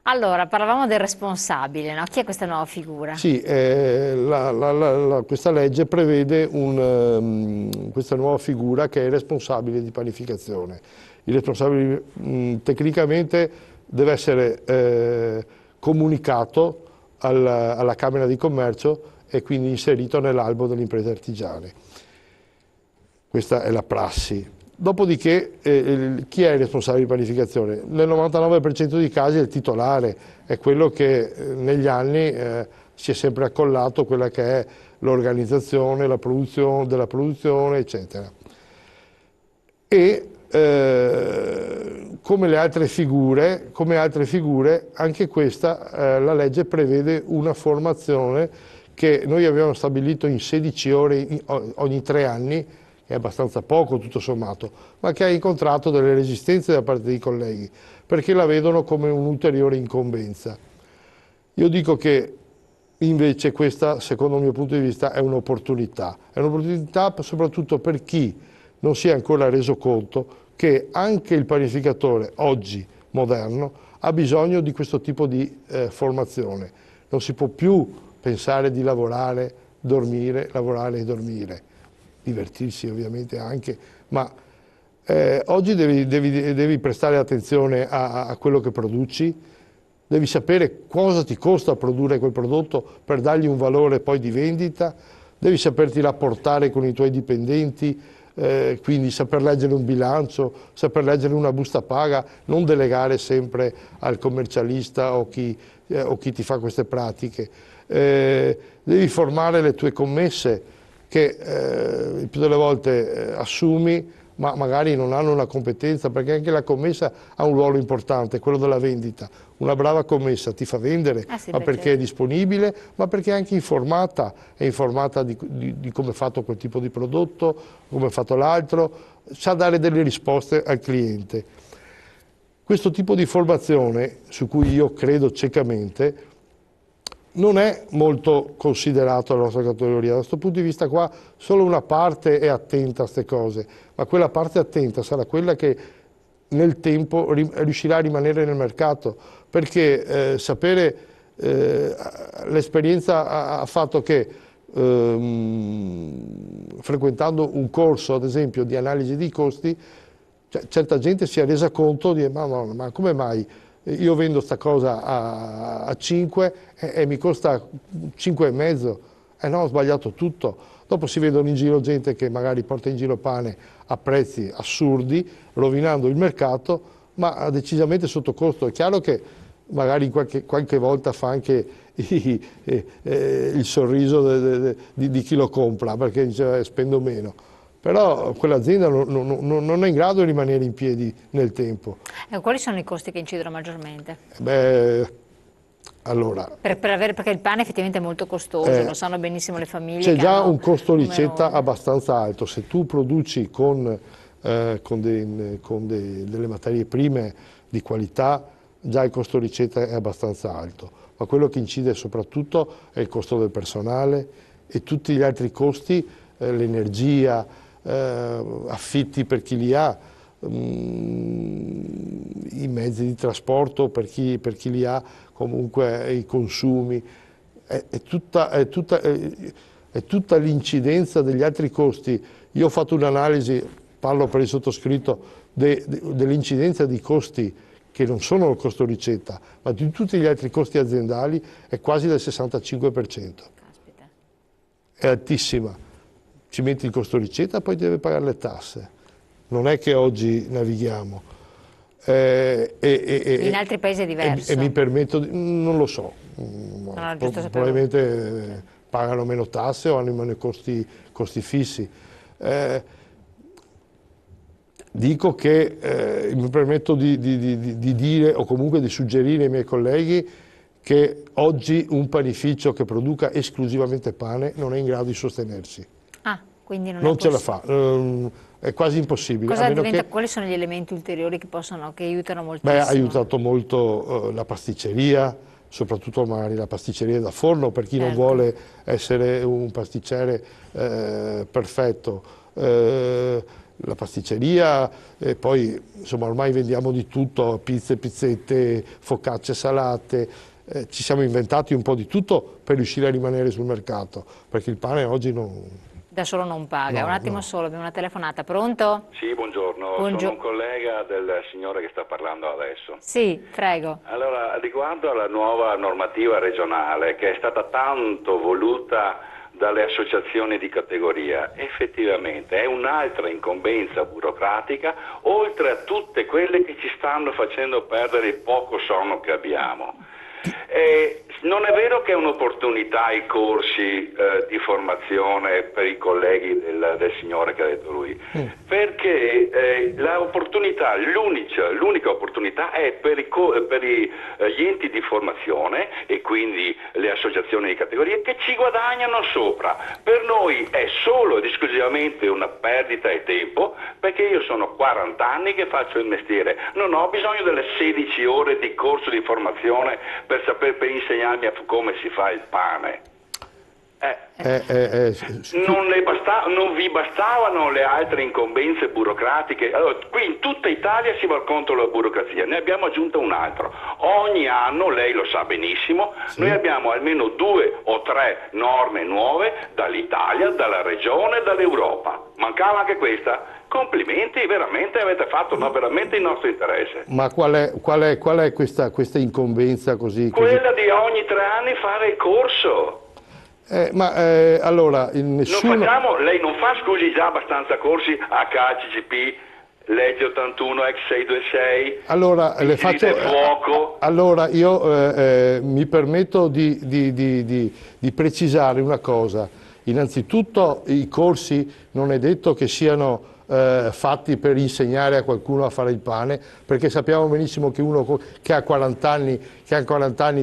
Allora, parlavamo del responsabile, no? Chi è questa nuova figura? Sì, questa legge prevede questa nuova figura che è il responsabile di panificazione. Il responsabile tecnicamente deve essere comunicato alla Camera di Commercio e quindi inserito nell'albo delle imprese artigiane. Questa è la prassi. Dopodiché, chi è il responsabile di panificazione? Nel 99% dei casi è il titolare, è quello che negli anni si è sempre accollato quella che è l'organizzazione, la produzione, della produzione, eccetera. E come altre figure, anche questa, la legge prevede una formazione che noi abbiamo stabilito in 16 ore ogni 3 anni, che è abbastanza poco tutto sommato, ma che ha incontrato delle resistenze da parte dei colleghi, perché la vedono come un'ulteriore incombenza. Io dico che invece questa, secondo il mio punto di vista, è un'opportunità soprattutto per chi non si è ancora reso conto che anche il panificatore oggi moderno ha bisogno di questo tipo di formazione. Non si può più pensare di lavorare, dormire, lavorare e dormire, divertirsi ovviamente anche, ma oggi devi prestare attenzione a quello che produci, devi sapere cosa ti costa produrre quel prodotto per dargli un valore poi di vendita, devi saperti rapportare con i tuoi dipendenti, quindi saper leggere un bilancio, saper leggere una busta paga, non delegare sempre al commercialista o chi ti fa queste pratiche. Devi formare le tue commesse che il più delle volte assumi, ma magari non hanno una competenza, perché anche la commessa ha un ruolo importante, quello della vendita. Una brava commessa ti fa vendere, Sì, ma beh, perché è certo. disponibile, ma perché è anche informata, è informata di come è fatto quel tipo di prodotto, come è fatto l'altro, sa dare delle risposte al cliente. Questo tipo di formazione, su cui io credo ciecamente, non è molto considerato la nostra categoria. Da questo punto di vista qua solo una parte è attenta a queste cose, ma quella parte attenta sarà quella che nel tempo riuscirà a rimanere nel mercato, perché l'esperienza ha fatto che frequentando un corso ad esempio di analisi dei costi, certa gente si è resa conto di ma come mai io vendo sta cosa a 5 e mi costa 5,5? No, ho sbagliato tutto. Dopo si vedono in giro gente che magari porta in giro pane a prezzi assurdi, rovinando il mercato, ma decisamente sotto costo. È chiaro che magari qualche volta fa anche il sorriso di chi lo compra, perché dice spendo meno. Però quell'azienda non è in grado di rimanere in piedi nel tempo. Quali sono i costi che incidono maggiormente? Beh, allora, Perché il pane effettivamente è molto costoso, lo sanno benissimo le famiglie c'è che già hanno un costo ricetta numerose. abbastanza alto. Se tu produci con delle materie prime di qualità, già il costo ricetta è abbastanza alto. Ma quello che incide soprattutto è il costo del personale e tutti gli altri costi, l'energia, affitti per chi li ha, i mezzi di trasporto per chi li ha, comunque i consumi, è tutta l'incidenza degli altri costi. Io ho fatto un'analisi, parlo per il sottoscritto, dell'incidenza di costi che non sono il costo ricetta, ma di tutti gli altri costi aziendali, è quasi del 65%. Caspita. È altissima. Ci metti il costo ricetta, poi deve pagare le tasse. Non è che oggi navighiamo. In altri paesi è E diverso. mi permetto, non lo so, No, giusto sapevo. probabilmente pagano meno tasse o hanno meno costi fissi. Dico che mi permetto di dire o comunque di suggerire ai miei colleghi che oggi un panificio che produca esclusivamente pane non è in grado di sostenersi. Ah, quindi non è Non ce la possibile. fa, è quasi impossibile, a meno che. Quali sono gli elementi ulteriori che aiutano Beh, ha moltissimo? aiutato molto la pasticceria, soprattutto magari la pasticceria da forno, per chi non Certo. vuole essere un pasticcere perfetto. la pasticceria, e poi insomma ormai vendiamo di tutto, pizze, pizzette, focacce salate, ci siamo inventati un po' di tutto per riuscire a rimanere sul mercato, perché il pane oggi non... Da solo non paga. No, Un attimo no. solo, abbiamo una telefonata. Pronto? Sì, buongiorno, sono un collega del signore che sta parlando adesso. Sì, prego. Allora, riguardo alla nuova normativa regionale che è stata tanto voluta dalle associazioni di categoria, effettivamente è un'altra incombenza burocratica, oltre a tutte quelle che ci stanno facendo perdere il poco sonno che abbiamo. Non è vero che è un'opportunità i corsi di formazione per i colleghi del signore che ha detto lui, perché l'opportunità, l'unica opportunità è per gli enti di formazione e quindi le associazioni di categoria che ci guadagnano sopra. Per noi è solo ed esclusivamente una perdita di tempo, perché io sono 40 anni che faccio il mestiere, non ho bisogno delle 16 ore di corso di formazione per insegnarmi come si fa il pane. Non vi bastavano le altre incombenze burocratiche? Allora, qui in tutta Italia si va contro la burocrazia, ne abbiamo aggiunto un altro. Ogni anno, lei lo sa benissimo, sì, noi abbiamo almeno 2 o 3 norme nuove dall'Italia, dalla regione e dall'Europa. Mancava anche questa? Complimenti, veramente avete fatto veramente il nostro interesse. Ma qual è questa incombenza così? Quella di ogni 3 anni fare il corso. Allora, nessuno... lei non fa, scusi, già abbastanza corsi HACCP, legge 81, ex 626, allora, le faccio... fuoco. Allora, io mi permetto di precisare una cosa. Innanzitutto i corsi non è detto che siano fatti per insegnare a qualcuno a fare il pane, perché sappiamo benissimo che uno che ha 40 anni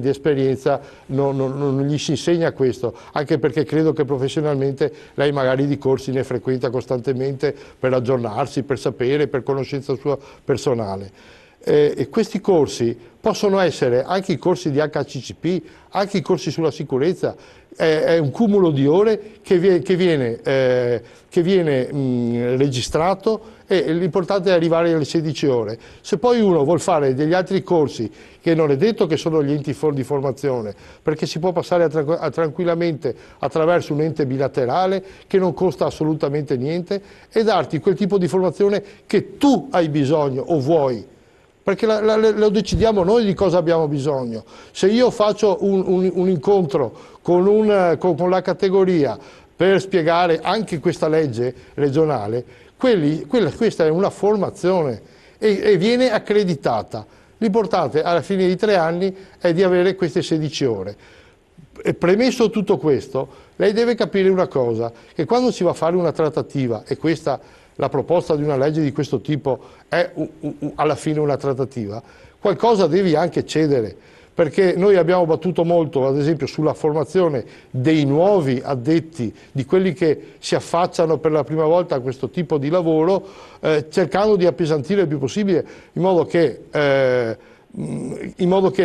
di esperienza non gli si insegna questo, anche perché credo che professionalmente lei magari di corsi ne frequenta costantemente per aggiornarsi, per sapere, per conoscenza sua personale. E questi corsi possono essere anche i corsi di HACCP, anche i corsi sulla sicurezza, è un cumulo di ore che viene registrato, e l'importante è arrivare alle 16 ore. Se poi uno vuol fare degli altri corsi, che non è detto che sono gli enti di formazione, perché si può passare tranquillamente attraverso un ente bilaterale che non costa assolutamente niente e darti quel tipo di formazione che tu hai bisogno o vuoi. Perché lo decidiamo noi di cosa abbiamo bisogno. Se io faccio un incontro con la categoria per spiegare anche questa legge regionale, questa è una formazione e viene accreditata. L'importante alla fine di 3 anni è di avere queste 16 ore. E premesso tutto questo, lei deve capire una cosa, che quando si va a fare una trattativa, e questa la proposta di una legge di questo tipo è alla fine una trattativa, qualcosa devi anche cedere, perché noi abbiamo battuto molto, ad esempio, sulla formazione dei nuovi addetti, di quelli che si affacciano per la prima volta a questo tipo di lavoro, cercando di appesantire il più possibile, in modo che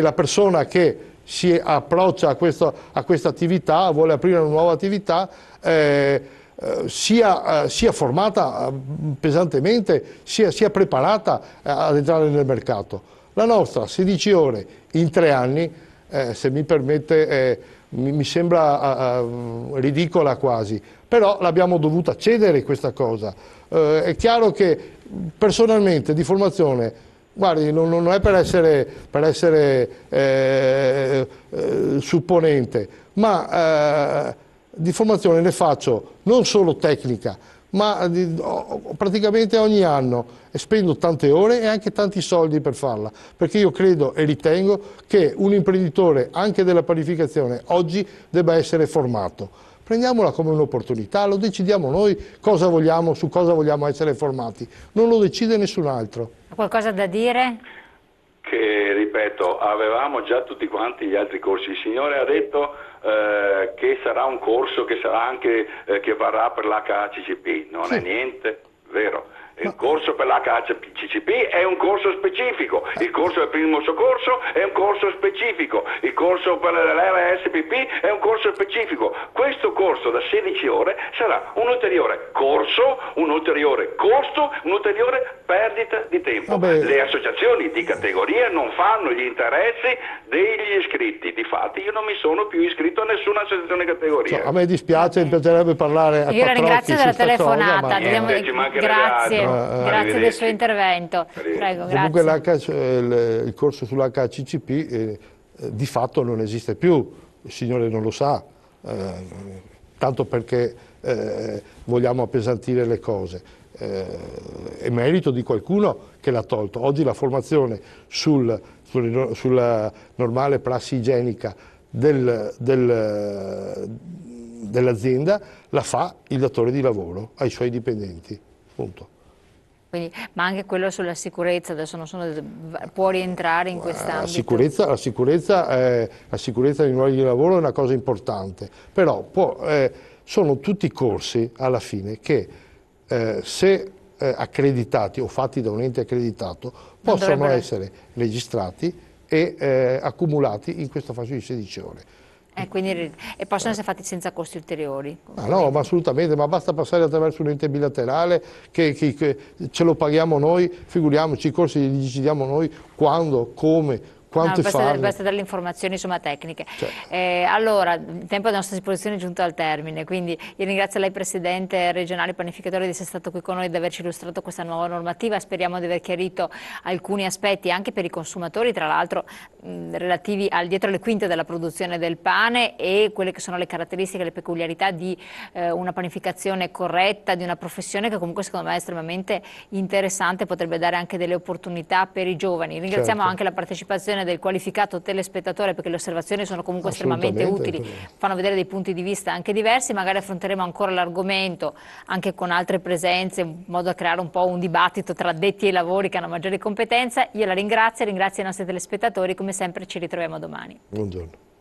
la persona che si approccia a questa attività, vuole aprire una nuova attività, sia formata pesantemente, sia preparata ad entrare nel mercato. La nostra 16 ore in 3 anni, se mi permette, mi sembra ridicola quasi, però l'abbiamo dovuta cedere questa cosa. È chiaro che personalmente di formazione, guardi, non è per essere supponente, ma di formazione ne faccio non solo tecnica, ma praticamente ogni anno, e spendo tante ore e anche tanti soldi per farla, perché io credo e ritengo che un imprenditore anche della panificazione oggi debba essere formato. Prendiamola come un'opportunità, lo decidiamo noi cosa vogliamo, su cosa vogliamo essere formati, non lo decide nessun altro. Ha qualcosa da dire? Che, ripeto, avevamo già tutti quanti gli altri corsi. Il signore ha detto che sarà un corso che sarà anche che varrà per l'HACCP, non è niente, vero? Il corso per l'HCCP è un corso specifico, il corso del primo soccorso è un corso specifico, il corso per l'RSPP è un corso specifico. Questo corso da 16 ore sarà un ulteriore corso, un ulteriore costo, un'ulteriore perdita di tempo. Le associazioni di categoria non fanno gli interessi degli iscritti, difatti io non mi sono più iscritto a nessuna associazione di categoria. A me dispiace, mi piacerebbe parlare a Io la ringrazio della cosa, telefonata, grazie. Grazie del suo intervento. Prego, comunque grazie. il corso sull'HCCP di fatto non esiste più, il signore non lo sa, tanto perché vogliamo appesantire le cose. È merito di qualcuno che l'ha tolto. Oggi la formazione sulla normale prassi igienica dell'azienda la fa il datore di lavoro ai suoi dipendenti. Punto. Quindi, ma anche quello sulla sicurezza, adesso non sono, può rientrare in quest'ambito? La sicurezza nei luoghi di lavoro è una cosa importante, però sono tutti corsi alla fine che se accreditati o fatti da un ente accreditato possono essere registrati e accumulati in questa fascia di 16 ore. E possono essere fatti senza costi ulteriori? No, ma assolutamente, ma basta passare attraverso un ente bilaterale che ce lo paghiamo noi, figuriamoci, i corsi li decidiamo noi quando, come, quante farne. Basta delle informazioni insomma tecniche. Allora, il tempo della nostra disposizione è giunto al termine, quindi io ringrazio lei Presidente regionale panificatore di essere stato qui con noi, di averci illustrato questa nuova normativa, speriamo di aver chiarito alcuni aspetti anche per i consumatori, tra l'altro relativi al dietro le quinte della produzione del pane e quelle che sono le caratteristiche, le peculiarità di una panificazione corretta, di una professione che comunque secondo me è estremamente interessante, potrebbe dare anche delle opportunità per i giovani. Ringraziamo anche la partecipazione del qualificato telespettatore, perché le osservazioni sono comunque estremamente utili, fanno vedere dei punti di vista anche diversi, magari affronteremo ancora l'argomento anche con altre presenze, in modo da creare un po' un dibattito tra addetti ai lavori che hanno maggiore competenza. Io la ringrazio i nostri telespettatori, come sempre ci ritroviamo domani. Buongiorno.